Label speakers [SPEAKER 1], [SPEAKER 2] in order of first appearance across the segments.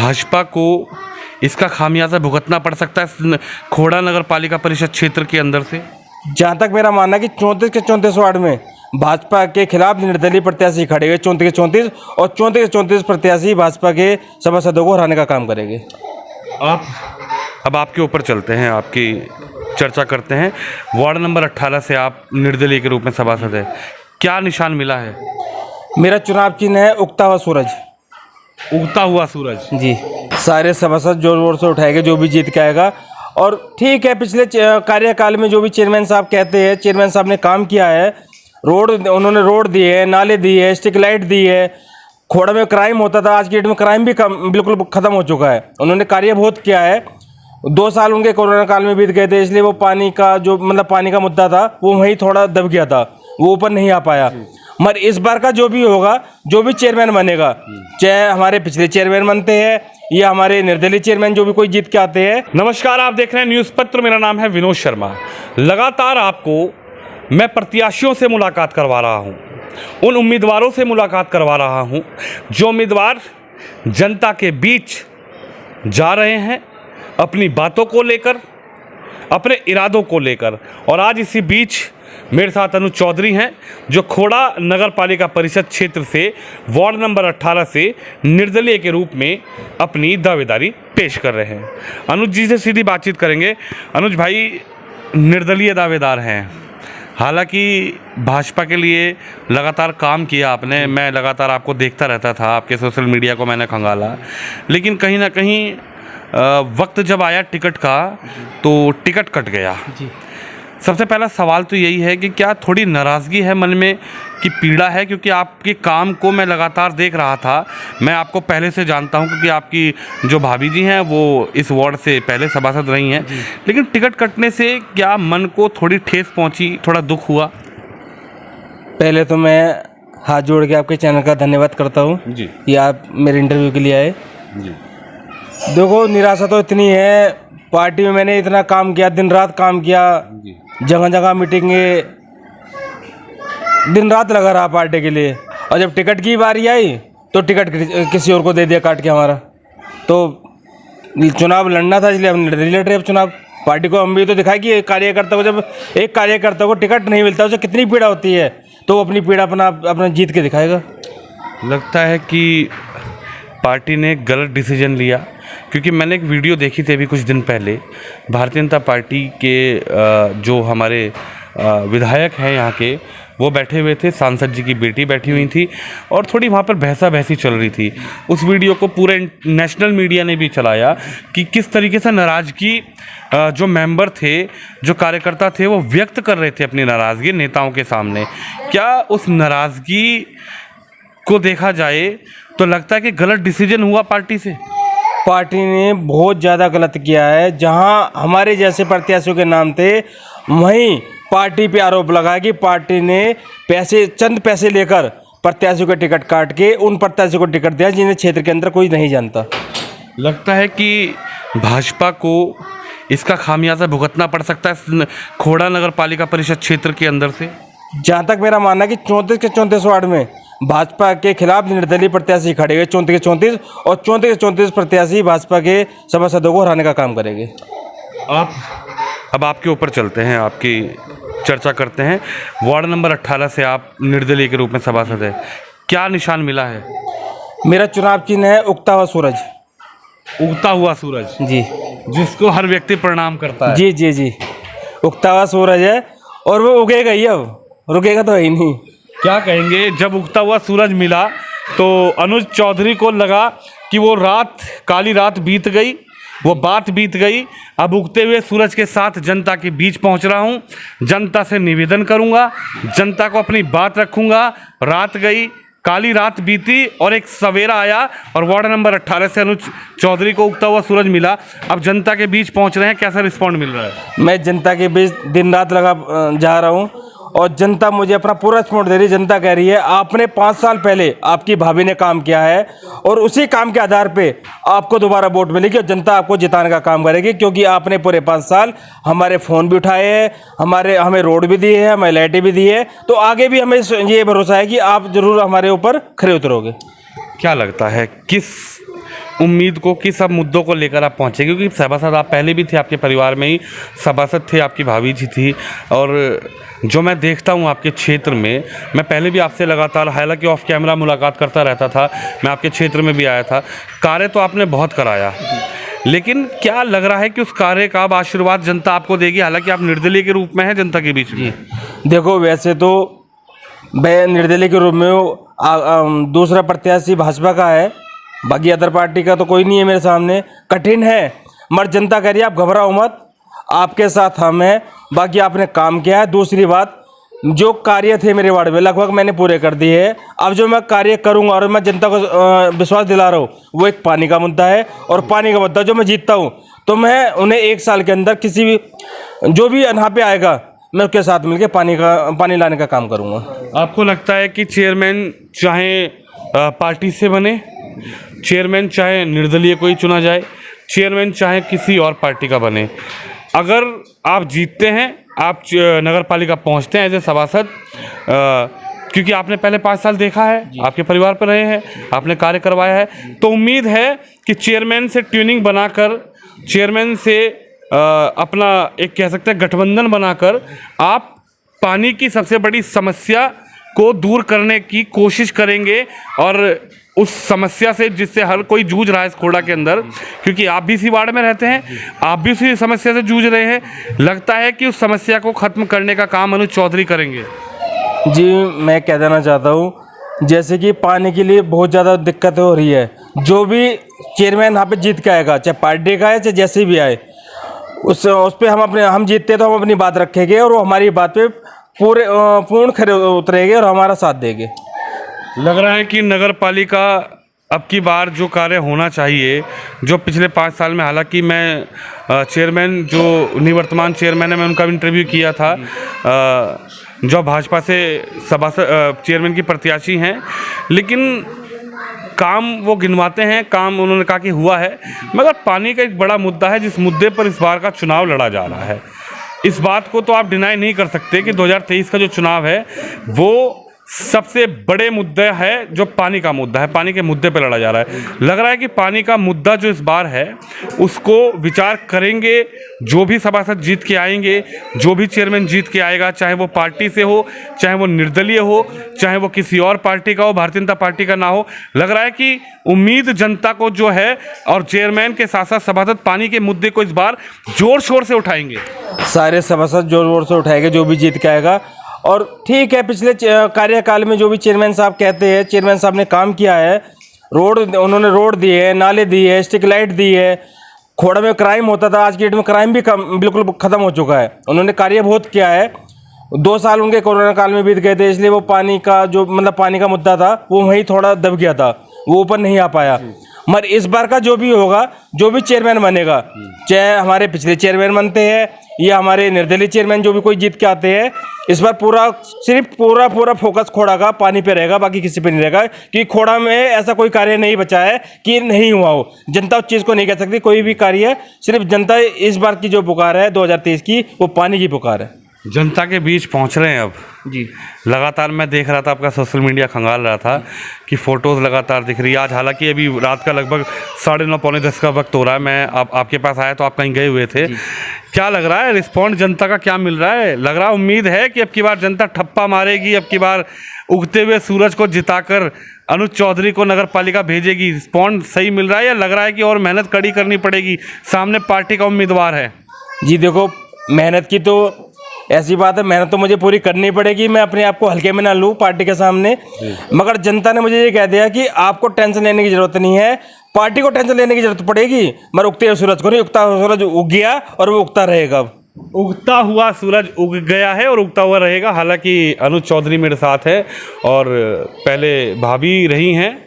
[SPEAKER 1] भाजपा को इसका खामियाजा भुगतना पड़ सकता है खोड़ा नगर पालिका परिषद क्षेत्र के अंदर से।
[SPEAKER 2] जहाँ तक मेरा मानना है कि 34 के 34 वार्ड में भाजपा के खिलाफ निर्दलीय प्रत्याशी खड़े हुए 34 के 34 और 34 के 34 प्रत्याशी भाजपा के सभासदों को हराने का काम करेंगे।
[SPEAKER 1] अब आपके ऊपर चलते हैं, आपकी चर्चा करते हैं। वार्ड नंबर 18 से आप निर्दलीय के रूप में सभासद है, क्या निशान मिला है?
[SPEAKER 2] मेरा चुनाव चिन्ह है उगता हुआ सूरज।
[SPEAKER 1] उगता हुआ सूरज
[SPEAKER 2] जी, सारे सभासद जोर जोर से उठाएंगे जो भी जीत के आएगा। और ठीक है, पिछले कार्यकाल में जो भी चेयरमैन साहब कहते हैं, चेयरमैन साहब ने काम किया है, उन्होंने रोड दिए, नाले दिए, स्ट्रीट लाइट दी है। खोड़ा में क्राइम होता था, आज की डेट में क्राइम भी बिल्कुल ख़त्म हो चुका है। उन्होंने कार्य बहुत किया है। 2 साल उनके कोरोना काल में बीत गए थे, इसलिए वो पानी का जो पानी का मुद्दा था वो वहीं थोड़ा दब गया था, वो ऊपर नहीं आ पाया। मगर इस बार का जो भी होगा, जो भी चेयरमैन बनेगा, चाहे हमारे पिछले चेयरमैन बनते हैं या हमारे निर्दलीय चेयरमैन जो भी कोई जीत के आते हैं।
[SPEAKER 1] नमस्कार, आप देख रहे हैं न्यूज़ पत्र। मेरा नाम है विनोद शर्मा। लगातार आपको मैं प्रत्याशियों से मुलाकात करवा रहा हूं, उन उम्मीदवारों से मुलाकात करवा रहा हूं जो उम्मीदवार जनता के बीच जा रहे हैं अपनी बातों को लेकर, अपने इरादों को लेकर। और आज इसी बीच मेरे साथ अनुज चौधरी हैं जो खोड़ा नगर पालिका परिषद क्षेत्र से वार्ड नंबर 18 से निर्दलीय के रूप में अपनी दावेदारी पेश कर रहे हैं। अनुज जी से सीधी बातचीत करेंगे। अनुज भाई, निर्दलीय दावेदार हैं, हालांकि भाजपा के लिए लगातार काम किया आपने, मैं लगातार आपको देखता रहता था, आपके सोशल मीडिया को मैंने खंगाला, लेकिन कहीं ना कहीं वक्त जब आया टिकट का तो टिकट कट गया जी। सबसे पहला सवाल तो यही है कि क्या थोड़ी नाराज़गी है मन में कि पीड़ा है? क्योंकि आपके काम को मैं लगातार देख रहा था, मैं आपको पहले से जानता हूं क्योंकि आपकी जो भाभी जी हैं वो इस वार्ड से पहले सभासद रही हैं, लेकिन टिकट कटने से क्या मन को थोड़ी ठेस पहुंची, थोड़ा दुख हुआ?
[SPEAKER 2] पहले तो मैं हाथ जोड़ के आपके चैनल का धन्यवाद करता हूँ जी कि आप मेरे इंटरव्यू के लिए आए जी। देखो, निराशा तो इतनी है, पार्टी में मैंने इतना काम किया, दिन रात काम किया, जगह जगह मीटिंगें, दिन रात लगा रहा पार्टी के लिए। और जब टिकट की बारी आई तो टिकट किसी और को दे दिया काट के हमारा। तो चुनाव लड़ना था, इसलिए हम लड़ रहे अब चुनाव। पार्टी को हम भी तो दिखाए कि कार्यकर्ता को, जब एक कार्यकर्ता को टिकट नहीं मिलता उसे कितनी पीड़ा होती है, तो वो अपनी पीड़ा अपना जीत के दिखाएगा।
[SPEAKER 1] लगता है कि पार्टी ने गलत डिसीजन लिया, क्योंकि मैंने एक वीडियो देखी थी अभी कुछ दिन पहले, भारतीय जनता पार्टी के जो हमारे विधायक हैं यहाँ के, वो बैठे हुए थे, सांसद जी की बेटी बैठी हुई थी और थोड़ी वहाँ पर बहसा बहसी चल रही थी। उस वीडियो को पूरे नेशनल मीडिया ने भी चलाया कि किस तरीके से नाराज़गी जो मेंबर थे, जो कार्यकर्ता थे, वो व्यक्त कर रहे थे अपनी नाराज़गी नेताओं के सामने। क्या उस नाराज़गी को देखा जाए तो लगता है कि गलत डिसीजन हुआ पार्टी से?
[SPEAKER 2] पार्टी ने बहुत ज़्यादा गलत किया है। जहां हमारे जैसे प्रत्याशियों के नाम थे, वहीं पार्टी पे आरोप लगा कि पार्टी ने चंद पैसे लेकर प्रत्याशियों का टिकट काट के उन प्रत्याशियों को टिकट दिया जिन्हें क्षेत्र के अंदर कोई नहीं जानता।
[SPEAKER 1] लगता है कि भाजपा को इसका खामियाजा भुगतना पड़ सकता है खोड़ा नगर पालिका परिषद क्षेत्र के अंदर से।
[SPEAKER 2] जहाँ तक मेरा मानना है कि 34 के 34 वार्ड में भाजपा के खिलाफ निर्दलीय प्रत्याशी खड़े हुए 34 के 34 और 34 के 34 प्रत्याशी भाजपा के सभासदों को हराने का काम करेंगे।
[SPEAKER 1] अब आपके ऊपर चलते हैं, आपकी चर्चा करते हैं। वार्ड नंबर 18 से आप निर्दलीय के रूप में सभासद है, क्या निशान मिला है?
[SPEAKER 2] मेरा चुनाव चिन्ह है उगता हुआ सूरज।
[SPEAKER 1] उगता हुआ सूरज
[SPEAKER 2] जी,
[SPEAKER 1] जिसको हर व्यक्ति प्रणाम करता है।
[SPEAKER 2] जी जी जी, उगता हुआ सूरज है और वो उगेगा ही, अब रुकेगा तो है ही नहीं।
[SPEAKER 1] क्या कहेंगे, जब उगता हुआ सूरज मिला तो अनुज चौधरी को लगा कि वो रात, काली रात बीत गई, वो बात बीत गई। अब उगते हुए सूरज के साथ जनता के बीच पहुंच रहा हूं, जनता से निवेदन करूंगा, जनता को अपनी बात रखूंगा। रात गई, काली रात बीती और एक सवेरा आया और वार्ड नंबर 18 से अनुज चौधरी को उगता हुआ सूरज मिला। अब जनता के बीच पहुंच रहे हैं, कैसा रिस्पॉन्ड मिल रहा है?
[SPEAKER 2] मैं जनता के बीच दिन रात लगा जा रहा हूं और जनता मुझे अपना पूरा सपोर्ट दे रही है। जनता कह रही है आपने 5 साल पहले आपकी भाभी ने काम किया है और उसी काम के आधार पे आपको दोबारा वोट मिलेगी और जनता आपको जिताने का काम करेगी, क्योंकि आपने पूरे 5 साल हमारे फ़ोन भी उठाए हैं, हमें रोड भी दी है, हमें लाइटें भी दी है। तो आगे भी हमें ये भरोसा है कि आप ज़रूर हमारे ऊपर खरे उतरोगे।
[SPEAKER 1] क्या लगता है किस उम्मीद को कि सब मुद्दों को लेकर आप पहुँचे, क्योंकि सभासद आप पहले भी थे, आपके परिवार में ही सभासद थे, आपकी भाभी जी थी। और जो मैं देखता हूँ आपके क्षेत्र में, मैं पहले भी आपसे लगातार, हालांकि ऑफ कैमरा मुलाकात करता रहता था, मैं आपके क्षेत्र में भी आया था, कार्य तो आपने बहुत कराया, लेकिन क्या लग रहा है कि उस कार्य का अब आशीर्वाद जनता आपको देगी, हालांकि आप निर्दलीय के रूप में हैं जनता के बीच में?
[SPEAKER 2] देखो, वैसे तो मैं निर्दलीय के रूप में दूसरा प्रत्याशी भाजपा का है, बाकी अदर पार्टी का तो कोई नहीं है मेरे सामने। कठिन है, मगर जनता कह रही है आप घबराओ मत, आपके साथ हम हैं। बाकी आपने काम किया है। दूसरी बात, जो कार्य थे मेरे वार्ड में लगभग मैंने पूरे कर दिए हैं। अब जो मैं कार्य करूंगा और मैं जनता को विश्वास दिला रहा हूँ, वो एक पानी का मुद्दा है। और पानी का मुद्दा जो मैं जीतता हूँ तो मैं उन्हें 1 साल के अंदर किसी भी जो भी यहाँ पे आएगा मैं उसके साथ मिलकर पानी लाने का काम करूँगा।
[SPEAKER 1] आपको लगता है कि चेयरमैन चाहे पार्टी से बने, चेयरमैन चाहे निर्दलीय कोई चुना जाए, चेयरमैन चाहे किसी और पार्टी का बने, अगर आप जीतते हैं, आप नगर पालिका पहुँचते हैं एज ए सभासद, क्योंकि आपने पहले 5 साल देखा है, आपके परिवार पर रहे हैं, आपने कार्य करवाया है, तो उम्मीद है कि चेयरमैन से ट्यूनिंग बनाकर, चेयरमैन से अपना एक कह सकते हैं गठबंधन बनाकर आप पानी की सबसे बड़ी समस्या को दूर करने की कोशिश करेंगे। और उस समस्या से जिससे हर कोई जूझ रहा है इस खोड़ा के अंदर, क्योंकि आप भी इसी वार्ड में रहते हैं, आप भी उसी समस्या से जूझ रहे हैं, लगता है कि उस समस्या को ख़त्म करने का काम अनुज चौधरी करेंगे?
[SPEAKER 2] जी, मैं कह देना चाहता हूँ, जैसे कि पानी के लिए बहुत ज़्यादा दिक्कत हो रही है। जो भी चेयरमैन यहाँ पे जीत के आएगा, चाहे पार्टी का है चाहे जैसे भी आए, उस पे हम जीतते तो हम अपनी बात रखेंगे और वो हमारी बात पे पूर्ण खरे उतरेंगे और हमारा साथ देंगे।
[SPEAKER 1] लग रहा है कि नगर पालिका अब की बार जो कार्य होना चाहिए, जो पिछले 5 साल में, हालांकि मैं चेयरमैन जो निवर्तमान चेयरमैन है मैं उनका भी इंटरव्यू किया था, जो भाजपा से सभासद चेयरमैन की प्रत्याशी हैं, लेकिन काम वो गिनवाते हैं, काम उन्होंने कहा कि हुआ है, मगर पानी का एक बड़ा मुद्दा है जिस मुद्दे पर इस बार का चुनाव लड़ा जा रहा है। इस बात को तो आप डिनाई नहीं कर सकते कि 2023 का जो चुनाव है वो सबसे बड़े मुद्दा है, जो पानी का मुद्दा है, पानी के मुद्दे पे लड़ा जा रहा है। लग रहा है कि पानी का मुद्दा जो इस बार है उसको विचार करेंगे जो भी सभासद जीत के आएंगे, जो भी चेयरमैन जीत के आएगा, चाहे वो पार्टी से हो, चाहे वो निर्दलीय हो, चाहे वो किसी और पार्टी का हो, भारतीय जनता पार्टी का ना हो। लग रहा है कि उम्मीद जनता को जो है, और चेयरमैन के साथ साथ सभासद पानी के मुद्दे को इस बार जोर शोर से उठाएंगे।
[SPEAKER 2] सारे सभासद जोर शोर से उठाएंगे जो भी जीत के आएगा। और ठीक है, पिछले कार्यकाल में जो भी चेयरमैन साहब कहते हैं, चेयरमैन साहब ने काम किया है, उन्होंने रोड दिए है, नाले दिए है, स्ट्रीट लाइट दी है। खोड़ा में क्राइम होता था, आज की डेट में क्राइम भी बिल्कुल ख़त्म हो चुका है। उन्होंने कार्य बहुत किया है। 2 साल उनके कोरोना काल में बीत गए थे, इसलिए वो पानी का जो पानी का मुद्दा था वो वहीं थोड़ा दब गया था, वो ऊपर नहीं आ पाया। मगर इस बार का जो भी होगा, जो भी चेयरमैन बनेगा, चाहे हमारे पिछले चेयरमैन बनते हैं या हमारे निर्दलीय चेयरमैन जो भी कोई जीत के आते हैं, इस बार सिर्फ पूरा फोकस खोड़ा का पानी पे रहेगा, बाकी किसी पे नहीं रहेगा। कि खोड़ा में ऐसा कोई कार्य नहीं बचा है कि नहीं हुआ हो। जनता उस चीज़ को नहीं कह सकती, कोई भी कार्य, सिर्फ जनता इस बार की जो पुकार है 2023 की, वो पानी की पुकार है।
[SPEAKER 1] जनता के बीच पहुंच रहे हैं अब
[SPEAKER 2] जी।
[SPEAKER 1] लगातार मैं देख रहा था, आपका सोशल मीडिया खंगाल रहा था कि फ़ोटोज़ लगातार दिख रही है। आज हालांकि अभी रात का लगभग 9:30 पौने 10 का वक्त हो रहा है, मैं आपके पास आया तो आप कहीं गए हुए थे। क्या लग रहा है, रिस्पॉन्ड जनता का क्या मिल रहा है? लग रहा है, उम्मीद है कि अब की बार जनता ठप्पा मारेगी, अब की बार उगते हुए सूरज को जिताकर अनुज चौधरी को नगर पालिका भेजेगी? रिस्पॉन्ड सही मिल रहा है या लग रहा है कि और मेहनत कड़ी करनी पड़ेगी, सामने पार्टी का उम्मीदवार है?
[SPEAKER 2] जी देखो, मेहनत की तो ऐसी बात है, मेहनत तो मुझे पूरी करनी पड़ेगी, मैं अपने आप को हल्के में ना लूँ पार्टी के सामने। मगर जनता ने मुझे ये कह दिया कि आपको टेंशन लेने की ज़रूरत नहीं है, पार्टी को टेंशन लेने की ज़रूरत पड़ेगी। मगर उगते हुए सूरज को नहीं, उगता हुआ सूरज उग गया और वो उगता रहेगा।
[SPEAKER 1] उगता हुआ सूरज उग गया है और उगता हुआ रहेगा। हालांकि अनुज चौधरी मेरे साथ है और पहले भाभी रही हैं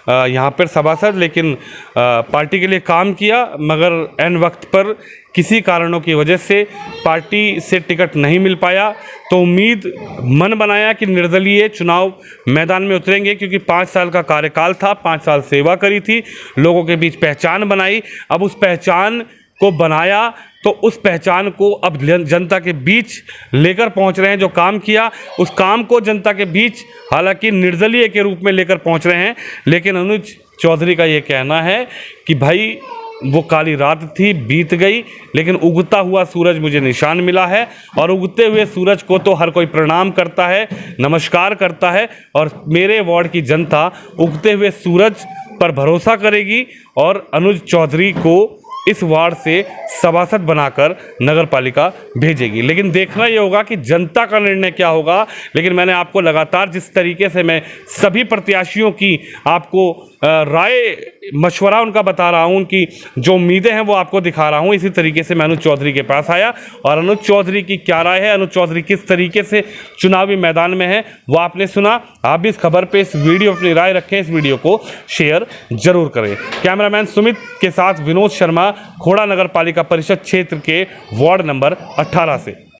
[SPEAKER 1] यहाँ पर सभासद, लेकिन पार्टी के लिए काम किया, मगर एन वक्त पर किसी कारणों की वजह से पार्टी से टिकट नहीं मिल पाया, तो उम्मीद मन बनाया कि निर्दलीय चुनाव मैदान में उतरेंगे, क्योंकि 5 साल का कार्यकाल था, 5 साल सेवा करी थी, लोगों के बीच पहचान बनाई। अब उस पहचान को बनाया तो उस पहचान को अब जनता के बीच लेकर पहुंच रहे हैं। जो काम किया उस काम को जनता के बीच, हालांकि निर्दलीय के रूप में लेकर पहुंच रहे हैं, लेकिन अनुज चौधरी का ये कहना है कि भाई वो काली रात थी, बीत गई, लेकिन उगता हुआ सूरज मुझे निशान मिला है और उगते हुए सूरज को तो हर कोई प्रणाम करता है, नमस्कार करता है और मेरे वार्ड की जनता उगते हुए सूरज पर भरोसा करेगी और अनुज चौधरी को इस वार्ड से सभासद बनाकर नगर पालिका भेजेगी। लेकिन देखना ये होगा कि जनता का निर्णय क्या होगा। लेकिन मैंने आपको लगातार जिस तरीके से मैं सभी प्रत्याशियों की आपको राय मशवरा उनका बता रहा हूं, उनकी जो उम्मीदें हैं वो आपको दिखा रहा हूं, इसी तरीके से मैं अनुज चौधरी के पास आया और अनुज चौधरी की क्या राय है, अनुज चौधरी किस तरीके से चुनावी मैदान में है, वो आपने सुना। आप भी इस खबर पे इस वीडियो अपनी राय रखें, इस वीडियो को शेयर जरूर करें। कैमरामैन सुमित के साथ विनोद शर्मा, खोड़ा नगर पालिका परिषद क्षेत्र के वार्ड नंबर 18 से।